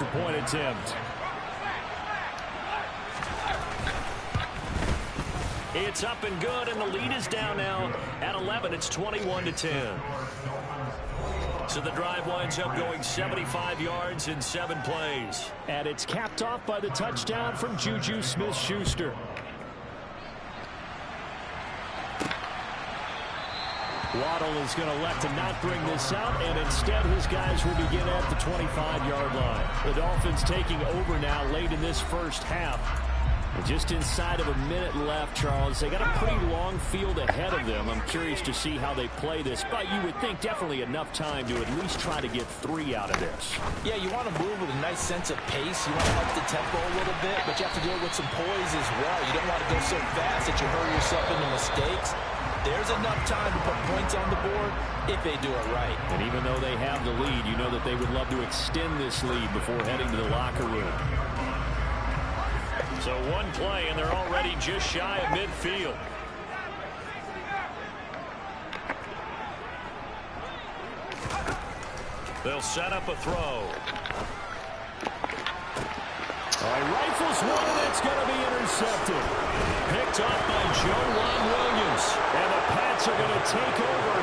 extra point attempt. It's up and good, and the lead is down now at 11. It's 21-10. So the drive winds up going 75 yards in 7 plays. And it's capped off by the touchdown from Juju Smith-Schuster. Waddle is going to elect to not bring this out, and instead his guys will begin at the 25-yard line. The Dolphins taking over now late in this first half. And just inside of a minute left, Charles. They got a pretty long field ahead of them. I'm curious to see how they play this, but you would think definitely enough time to at least try to get 3 out of this. Yeah, you want to move with a nice sense of pace. You want to up the tempo a little bit, but you have to do it with some poise as well. You don't want to go so fast that you hurry yourself into mistakes. There's enough time to put points on the board if they do it right. And even though they have the lead, you know that they would love to extend this lead before heading to the locker room. So one play, and they're already just shy of midfield. They'll set up a throw. Rifles one, and it's going to be intercepted. Picked off by Joe Williams. And the Pats are going to take over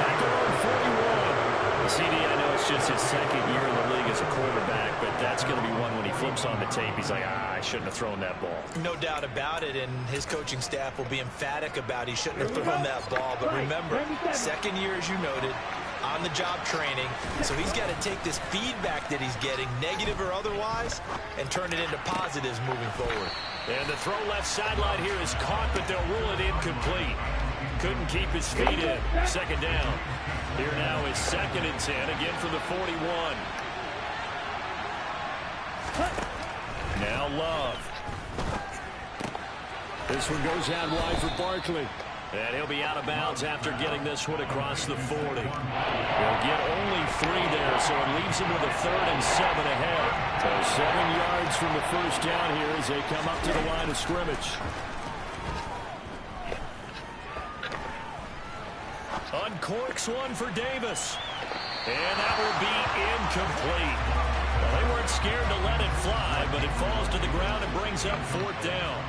at their own 41. CD, I know it's just his second year in the league as a quarterback, but that's going to be one when he flips on the tape. He's like, I shouldn't have thrown that ball. No doubt about it, and his coaching staff will be emphatic about he shouldn't have thrown that ball. But remember, second year, as you noted, on-the-job training, so he's got to take this feedback that he's getting, negative or otherwise, and turn it into positives moving forward. And the throw left sideline here is caught, but they'll rule it incomplete. Couldn't keep his feet in. Second down. Here now is 2nd and 10, again from the 41. Now Love. This one goes out wide for Barkley. And he'll be out of bounds after getting this one across the 40. He'll get only 3 there, so it leaves him with a 3rd and 7 ahead. So 7 yards from the first down here as they come up to the line of scrimmage. Uncorks one for Davis. And that will be incomplete. Well, they weren't scared to let it fly, but it falls to the ground and brings up 4th down.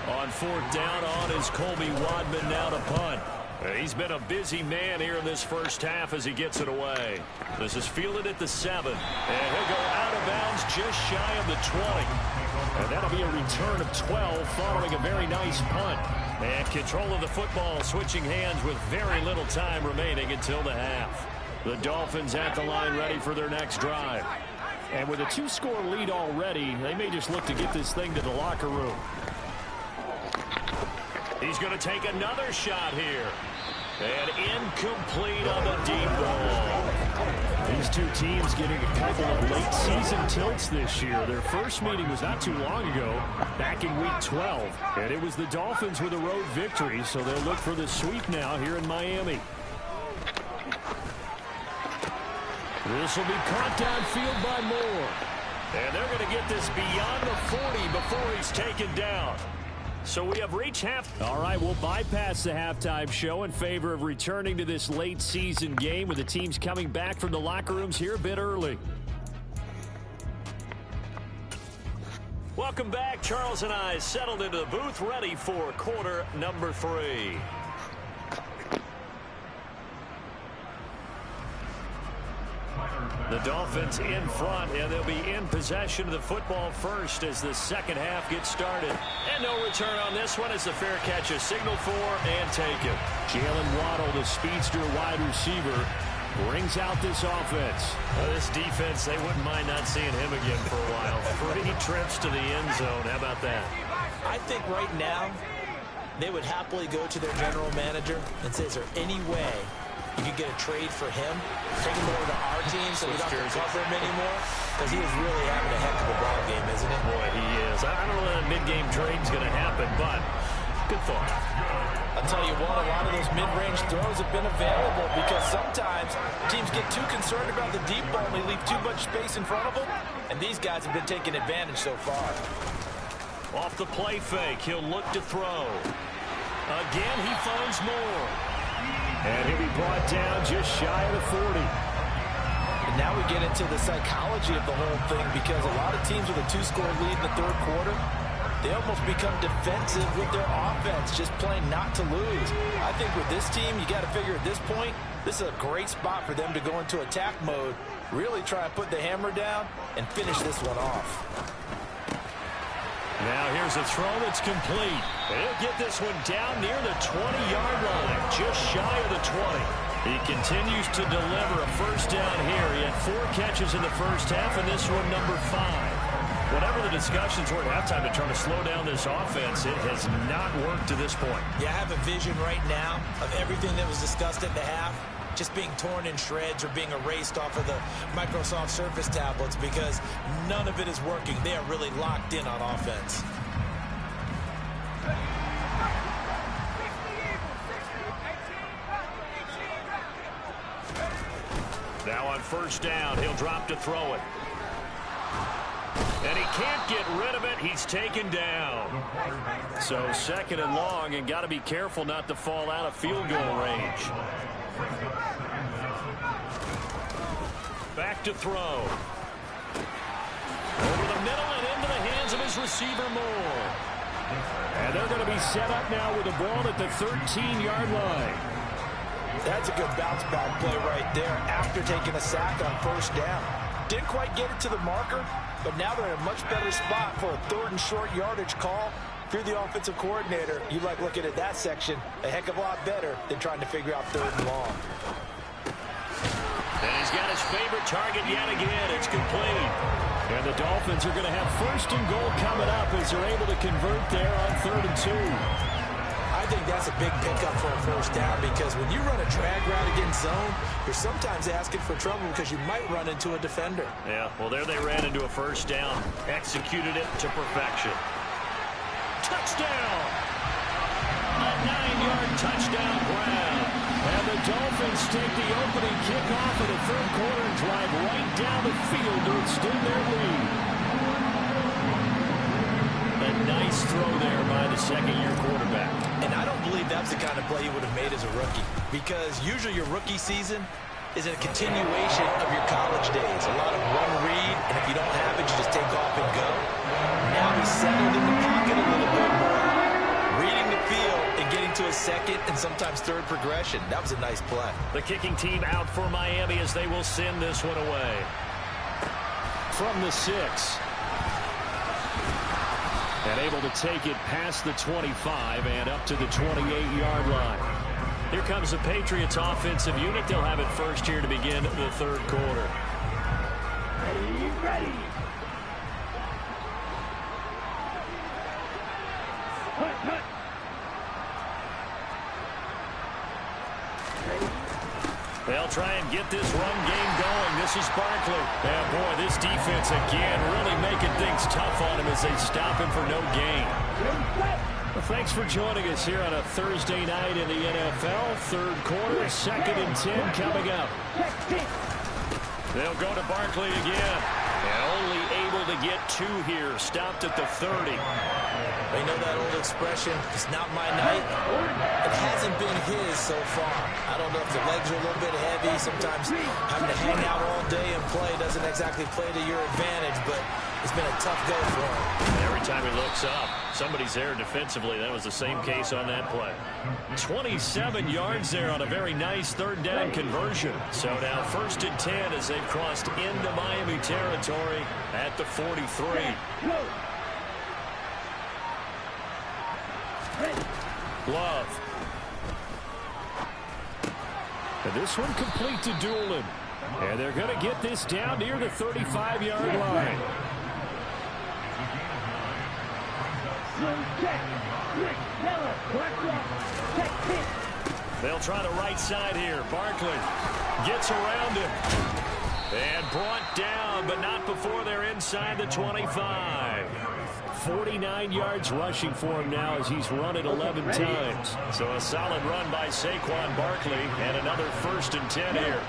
On 4th down on is Colby Wadman now to punt. He's been a busy man here in this first half as he gets it away. This is fielded at the 7. And he'll go out of bounds just shy of the 20. And that'll be a return of 12 following a very nice punt. And control of the football switching hands with very little time remaining until the half. The Dolphins at the line ready for their next drive. And with a 2-score lead already, they may just look to get this thing to the locker room. He's going to take another shot here. And incomplete on the deep ball. These two teams getting a couple of late season tilts this year. Their first meeting was not too long ago, back in week 12. And it was the Dolphins with a road victory, so they'll look for the sweep now here in Miami. This will be caught downfield by Moore. And they're going to get this beyond the 40 before he's taken down. So we have reached half. All right, we'll bypass the halftime show in favor of returning to this late season game with the teams coming back from the locker rooms here a bit early. Welcome back. Charles and I settled into the booth ready for quarter number 3. The Dolphins in front, and they'll be in possession of the football first as the second half gets started. And no return on this one as the fair catch is signaled for and taken. Jalen Waddle, the speedster wide receiver, brings out this offense. This defense, they wouldn't mind not seeing him again for a while. 3 trips to the end zone. How about that? I think right now they would happily go to their general manager and say, is there any way you could get a trade for him, take him over to our team so we don't have to cover him anymore? Because he is really having a heck of a ball game, isn't it? Boy, he is. I don't know when that mid-game trade's going to happen, but good thought. I'll tell you what, a lot of those mid-range throws have been available because sometimes teams get too concerned about the deep ball and they leave too much space in front of them, and these guys have been taking advantage so far. Off the play fake, he'll look to throw. Again, he finds Moore. And he'll be brought down just shy of the 40. And now we get into the psychology of the whole thing, because a lot of teams with a 2-score lead in the third quarter, they almost become defensive with their offense, just playing not to lose. I think with this team, you got to figure at this point, this is a great spot for them to go into attack mode, really try and put the hammer down and finish this one off. Now here's a throw that's complete. He'll get this one down near the 20-yard line, just shy of the 20. He continues to deliver a first down here. He had 4 catches in the first half, and this one number 5. Whatever the discussions were at halftime to try to slow down this offense, it has not worked to this point. Yeah, I have a vision right now of everything that was discussed at the half just being torn in shreds or being erased off of the Microsoft Surface tablets, because none of it is working. They are really locked in on offense. Now on first down, he'll drop to throw it. And he can't get rid of it. He's taken down. So 2nd and long, and got to be careful not to fall out of field goal range. Back to throw. Over the middle and into the hands of his receiver, Moore. And they're going to be set up now with the ball at the 13-yard line. That's a good bounce-back play right there after taking a sack on first down. Didn't quite get it to the marker, but now they're in a much better spot for a 3rd and short yardage call. If you're the offensive coordinator, you like looking at that section a heck of a lot better than trying to figure out 3rd and long. And he's got his favorite target yet again. It's complete. And the Dolphins are going to have 1st and goal coming up as they're able to convert there on 3rd and 2. I think that's a big pickup for a first down, because when you run a drag route against zone, you're sometimes asking for trouble because you might run into a defender. Yeah, well, there they ran into a first down. Executed it to perfection. Touchdown! A 9-yard touchdown grab. And the Dolphins take the opening kickoff of the third quarter and drive right down the field to extend their lead. A nice throw there by the 2nd-year quarterback. And I don't believe that's the kind of play you would have made as a rookie, because usually your rookie season is a continuation of your college days. A lot of one read, and if you don't have it, you just take off and go. Now he's settled in the pocket a little bit more, reading the field and getting to a 2nd and sometimes 3rd progression. That was a nice play. The kicking team out for Miami as they will send this one away. From the 6. And able to take it past the 25 and up to the 28-yard line. Here comes the Patriots offensive unit. They'll have it first here to begin the third quarter. Ready. Cut. They'll try and get this run game going. This is Barkley. And boy, this defense again really making things tough on him as they stop him for no gain. Well, thanks for joining us here on a Thursday night in the NFL. Third quarter, 2nd and 10 coming up. They'll go to Barkley again. And only able to get 2 here. Stopped at the 30. They know that old expression, it's not my night. It hasn't been his so far. I don't know if the legs are a little bit heavy. Sometimes having to hang out all day and play doesn't exactly play to your advantage, but it's been a tough go for him. Every time he looks up, somebody's there defensively. That was the same case on that play. 27 yards there on a very nice 3rd down conversion. So now 1st and 10 as they've crossed into Miami territory at the 43. Love. And this one complete to Doolin. And they're going to get this down near the 35-yard line. They'll try the right side here. Barkley gets around him. And brought down, but not before they're inside the 25. 49 yards rushing for him now as he's run it 11 times. So a solid run by Saquon Barkley, and another 1st and 10 here.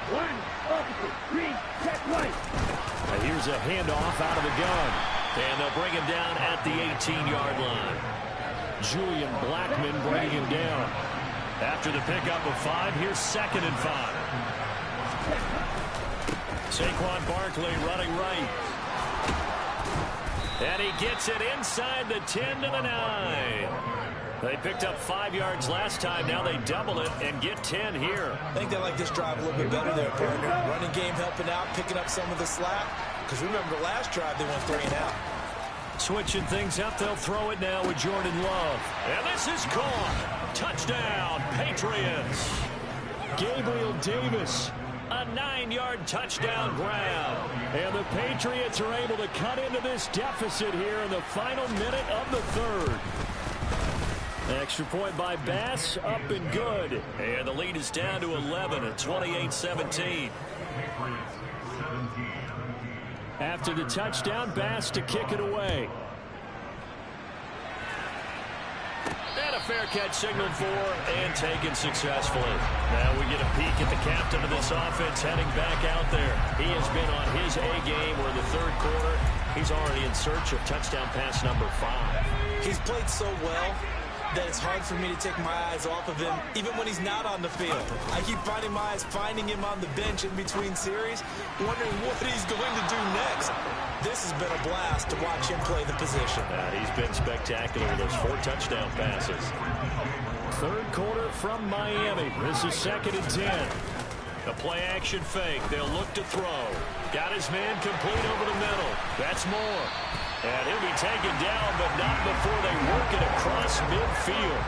And here's a handoff out of the gun. And they'll bring him down at the 18-yard line. Julian Blackmon bringing him down. After the pickup of 5, here's 2nd and 5. Saquon Barkley running right. And he gets it inside the 10 to the 9. They picked up 5 yards last time. Now they double it and get 10 here. I think they like this drive a little bit better there, partner. Running game helping out, picking up some of the slack. Because remember, last drive they went 3 and out. Switching things up, they'll throw it now with Jordan Love. And this is caught. Touchdown, Patriots. Gabriel Davis, a 9-yard touchdown grab. And the Patriots are able to cut into this deficit here in the final minute of the third. Extra point by Bass, up and good. And the lead is down to 11 at 28-17. After the touchdown, Bass to kick it away. And a fair catch signaled for and taken successfully. Now we get a peek at the captain of this offense heading back out there. He has been on his A game where the third quarter, he's already in search of touchdown pass number 5. He's played so well that it's hard for me to take my eyes off of him, even when he's not on the field. I keep finding my eyes finding him on the bench in between series, wondering what he's going to do next. This has been a blast to watch him play the position. He's been spectacular with those 4 touchdown passes. Third quarter from Miami. This is 2nd and 10. A play-action fake. They'll look to throw. Got his man complete over the middle. That's Moore. And he'll be taken down, but not before they work it across midfield.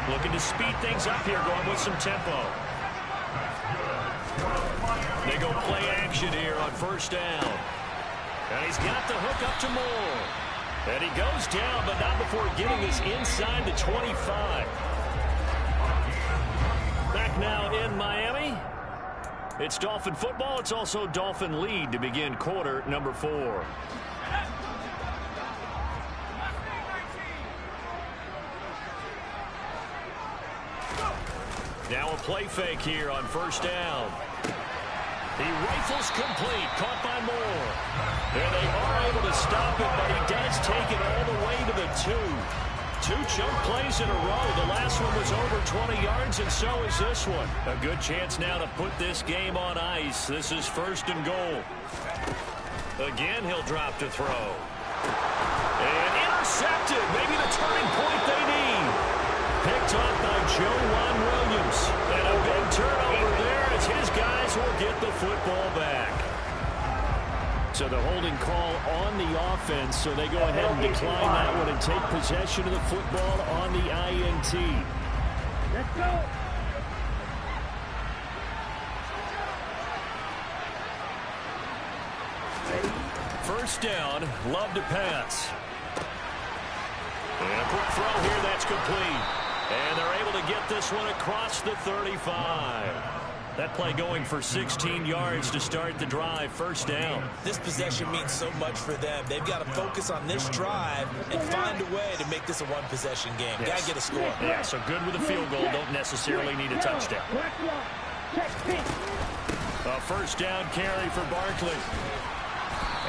Looking to speed things up here, going with some tempo. They go play action here on first down. And he's got the hook up to Moore. And he goes down, but not before getting us inside the 25. Back now in Miami. It's Dolphin football. It's also Dolphin lead to begin quarter number 4. Now a play fake here on first down. He rifles complete, caught by Moore. And they are able to stop it, but he does take it all the way to the 2. 2 chunk plays in a row. The last one was over 20 yards, and so is this one. A good chance now to put this game on ice. This is 1st and goal. Again, he'll drop to throw. And intercepted. Maybe the turning point they need. Picked off by Joejuan Williams. And a big turnover there as his guys will get the football back. So the holding call on the offense, so they go ahead and decline that one and take possession of the football on the INT. Let's go. First down, Love to pass. And a quick throw here, that's complete. And they're able to get this one across the 35. That play going for 16 yards to start the drive. First down. This possession means so much for them. They've got to focus on this drive and find a way to make this a one-possession game. Yes. Got to get a score. Yeah, so good with a field goal. Don't necessarily need a touchdown. A first down carry for Barkley.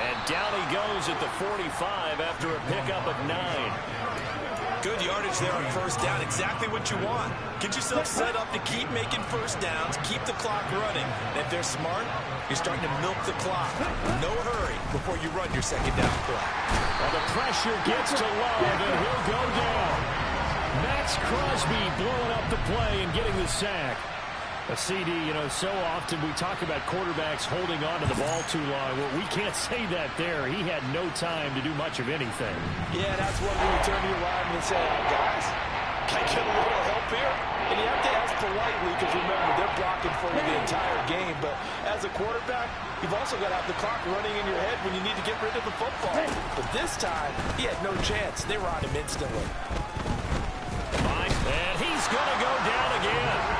And down he goes at the 45 after a pickup of 9. Good yardage there on first down. Exactly what you want. Get yourself set up to keep making first downs, keep the clock running. And if they're smart, you're starting to milk the clock. No hurry before you run your second down play. Well, the pressure gets to Love, and he'll go down. Max Crosby blowing up the play and getting the sack. A CD, you know, so often we talk about quarterbacks holding on to the ball too long. Well, we can't say that there. He had no time to do much of anything. Yeah, that's when you turn to your lineman and say, guys, can I get a little help here? And you have to ask politely because, remember, they're blocking for you the entire game. But as a quarterback, you've also got to have the clock running in your head when you need to get rid of the football. But this time, he had no chance. They were on him instantly. And he's going to go down again.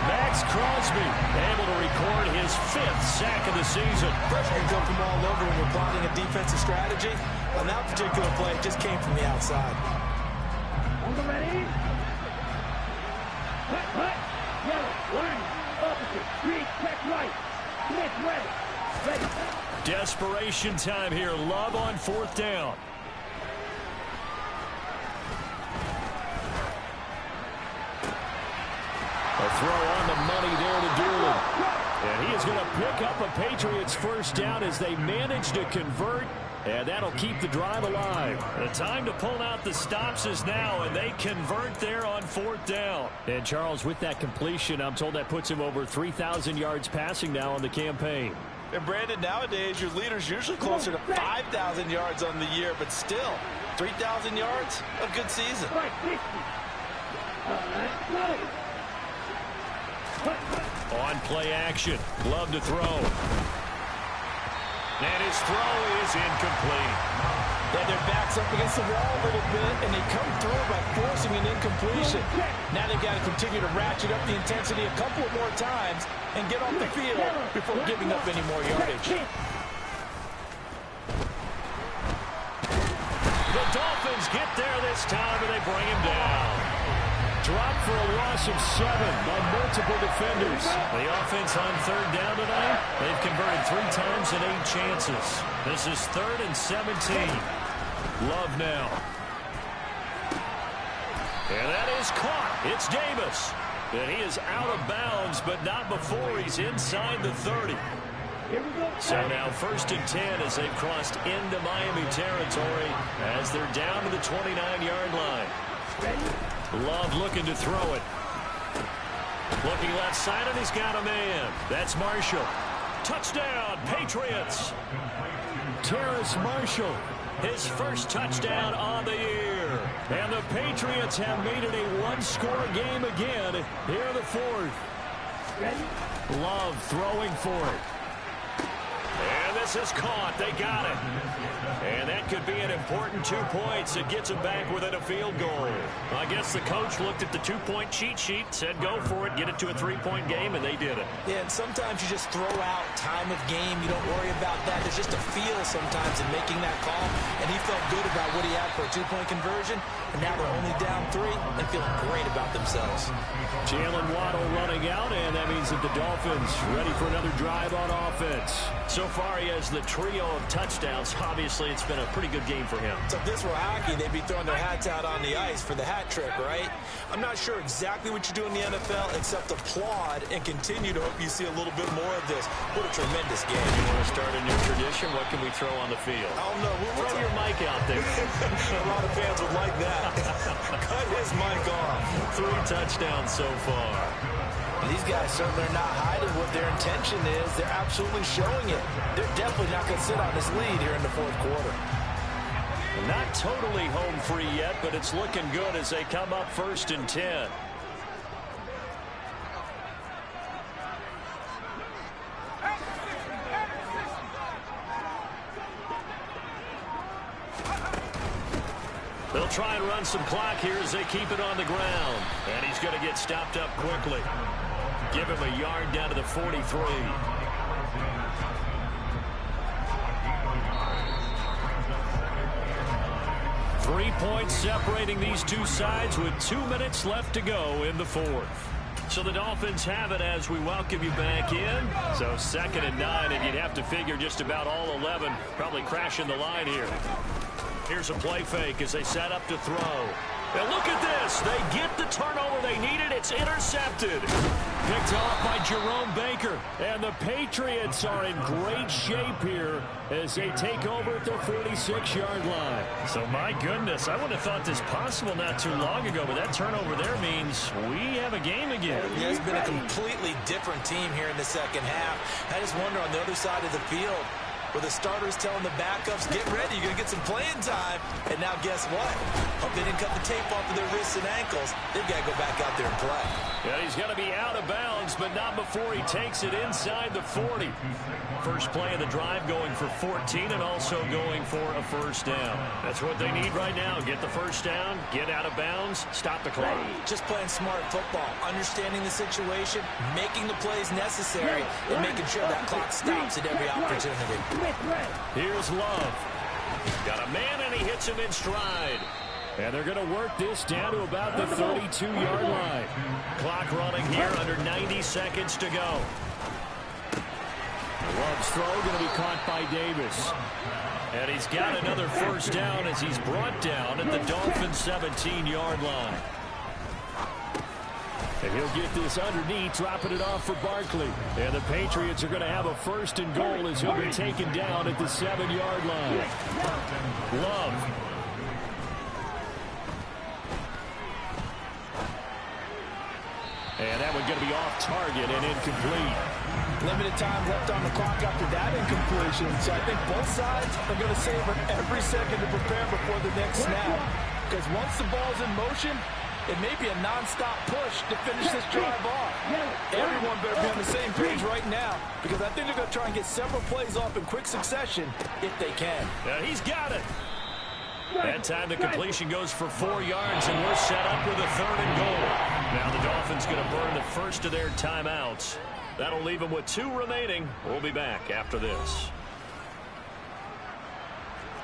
Max Crosby able to record his 5th sack of the season. Pressure can come from all over when we're plotting a defensive strategy. On that particular play, it just came from the outside. On the ready. Cut. Yellow. Line. Opposite. Green. Check right. Smith ready. Ready. Desperation time here. Love on 4th down. A throw on the money there to Doolin. And He is going to pick up a Patriots first down as they manage to convert. And that'll keep the drive alive. The time to pull out the stops is now, and they convert there on 4th down. And Charles, with that completion, I'm told that puts him over 3,000 yards passing now on the campaign. And Brandon, nowadays, your leader's usually closer to 5,000 yards on the year, but still, 3,000 yards, a good season. On play action, Love to throw. And his throw is incomplete. Yeah, their back's up against the wall a little bit, and they come through by forcing an incompletion. Now they've got to continue to ratchet up the intensity a couple more times and get off the field before giving up any more yardage. The Dolphins get there this time, and they bring him down. Dropped for a loss of 7 on multiple defenders. The offense on 3rd down tonight, they've converted 3 times and 8 chances. This is 3rd and 17. Love now. And that is caught. It's Davis. And he is out of bounds, but not before he's inside the 30. So now 1st and 10 as they've crossed into Miami territory as they're down to the 29-yard line. Love looking to throw it. Looking left side, and he's got a man. That's Marshall. Touchdown, Patriots. Terrace Marshall, his first touchdown on the year. And the Patriots have made it a one-score game again here in the 4th. Love throwing for it. And this is caught. They got it. And that could be an important 2 points. It gets them back within a field goal. I guess the coach looked at the 2-point cheat sheet, said go for it, get it to a 3-point game, and they did it. Yeah, and sometimes you just throw out time of game. You don't worry about that. There's just a feel sometimes in making that call. And he felt good about what he had for a 2-point conversion. And now they're only down 3 and feeling great about themselves. Jalen Waddle running out, and that means that the Dolphins ready for another drive on offense. So far, he has the trio of touchdowns. Obviously, it's been a pretty good game for him. So if this were hockey, they'd be throwing their hats out on the ice for the hat trick, right? I'm not sure exactly what you do in the NFL except applaud and continue to hope you see a little bit more of this. What a tremendous game. You want to start a new tradition? What can we throw on the field? I don't know. Throw your mic out there. A lot of fans would like that. Cut his mic off. 3 touchdowns so far. These guys certainly are not hiding what their intention is. They're absolutely showing it. They're definitely not going to sit on this lead here in the 4th quarter. Not totally home free yet, but it's looking good as they come up 1st and 10. They'll try and run some clock here as they keep it on the ground. And he's going to get stopped up quickly. Give him a yard down to the 43. 3 points separating these two sides with 2 minutes left to go in the 4th. So the Dolphins have it as we welcome you back in. So 2nd and 9, and you'd have to figure just about all 11 probably crashing the line here. Here's a play fake as they set up to throw. And look at this. They get the turnover they needed. It's intercepted. Picked off by Jerome Baker. And the Patriots are in great shape here as they take over at their 46-yard line. So, my goodness, I wouldn't have thought this possible not too long ago, but that turnover there means we have a game again. Yeah, it's been a completely different team here in the second half. I just wonder on the other side of the field, where the starters telling the backups, get ready, you're going to get some playing time. And now guess what? Hope they didn't cut the tape off of their wrists and ankles. They've got to go back out there and play. Yeah, he's going to be out of bounds, but not before he takes it inside the 40. First play of the drive going for 14 and also going for a first down. That's what they need right now. Get the first down, get out of bounds, stop the clock. Just playing smart football, understanding the situation, making the plays necessary, and making sure that clock stops at every opportunity. Here's Love. Got a man, and he hits him in stride. And they're going to work this down to about the 32-yard line. Clock running here under 90 seconds to go. Love's throw going to be caught by Davis. And he's got another first down as he's brought down at the Dolphins' 17-yard line. And he'll get this underneath, dropping it off for Barkley. And the Patriots are going to have a 1st and goal as he'll be taken down at the 7-yard line. Love. And that one's going to be off target and incomplete. Limited time left on the clock after that incompletion. So I think both sides are going to savor every second to prepare before the next snap. Because once the ball's in motion, it may be a non-stop push to finish this drive off. Everyone better be on the same page right now, because I think they're going to try and get several plays off in quick succession if they can. He's got it. That time the completion goes for 4 yards, and we're set up with a 3rd and goal. Now the Dolphins going to burn the first of their timeouts. That'll leave them with 2 remaining. We'll be back after this.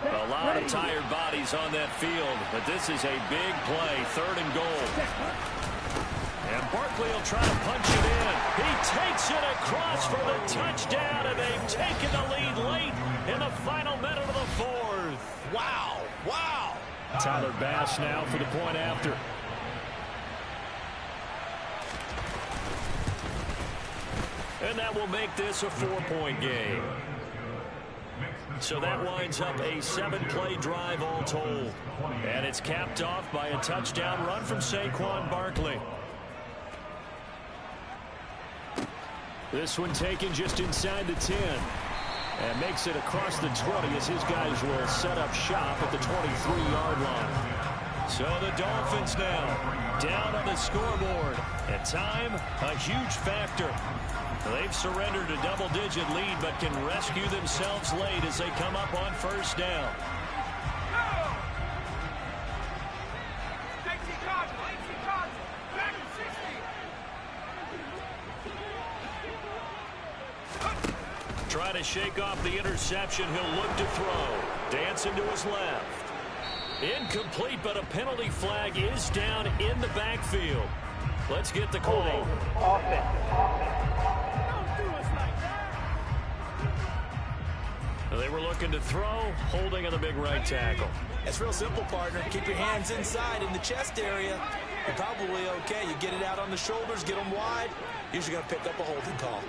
A lot of tired bodies on that field, but this is a big play, 3rd and goal. And Barkley will try to punch it in. He takes it across for the touchdown, and they've taken the lead late in the final minute of the 4th. Wow, wow. Tyler Bass now for the point after. And that will make this a 4-point game. So that winds up a 7-play drive all told. And it's capped off by a touchdown run from Saquon Barkley. This one taken just inside the 10. And makes it across the 20 as his guys will set up shop at the 23-yard line. So the Dolphins now down on the scoreboard. At time, a huge factor. They've surrendered a double-digit lead, but can rescue themselves late as they come up on 1st down. Try to shake off the interception. He'll look to throw. Dancing to his left. Incomplete, but a penalty flag is down in the backfield. Let's get the call. They were looking to throw, holding on the big right tackle. It's real simple, partner. Keep your hands inside in the chest area. You're probably okay. You get it out on the shoulders, get them wide. Usually going to pick up a holding call.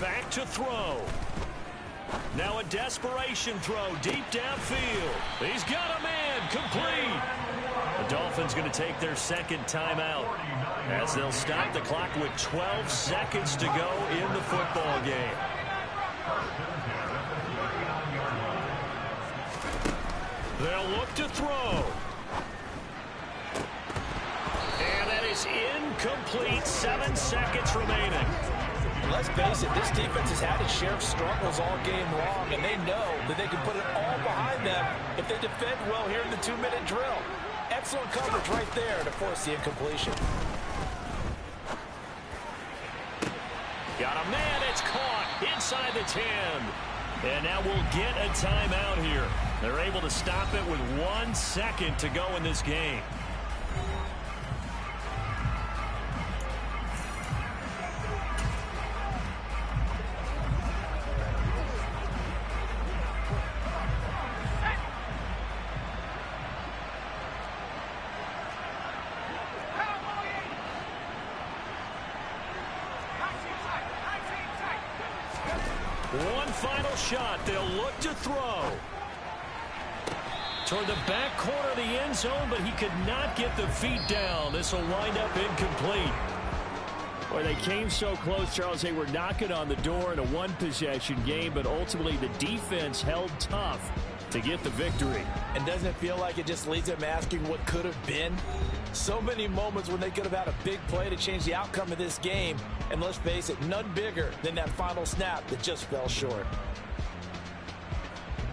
Back to throw. Now a desperation throw deep downfield. He's got a man, complete. The Dolphins going to take their 2nd timeout as they'll stop the clock with 12 seconds to go in the football game. They'll look to throw. And that is incomplete. 7 seconds remaining. Let's face it, this defense has had its share of struggles all game long, and they know that they can put it all behind them if they defend well here in the 2-minute drill. Excellent coverage right there to force the incompletion. Got a man, it's caught inside the 10. And now we'll get a timeout here. They're able to stop it with 1 second to go in this game. One final shot. They'll look to throw. Toward the back corner of the end zone, but he could not get the feet down. This will wind up incomplete. Boy, they came so close, Charles. They were knocking on the door in a 1-possession game, but ultimately the defense held tough to get the victory. And doesn't it feel like it just leaves them asking what could have been? So many moments when they could have had a big play to change the outcome of this game. And let's face it, none bigger than that final snap that just fell short.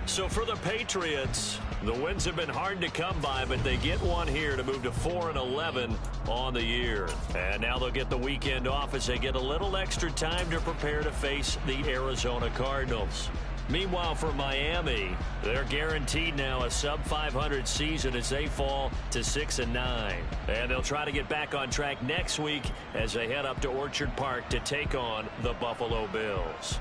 So for the Patriots, the wins have been hard to come by, but they get one here to move to 4-11 on the year. And now they'll get the weekend off as they get a little extra time to prepare to face the Arizona Cardinals. Meanwhile, for Miami, they're guaranteed now a sub-500 season as they fall to 6-9. And they'll try to get back on track next week as they head up to Orchard Park to take on the Buffalo Bills.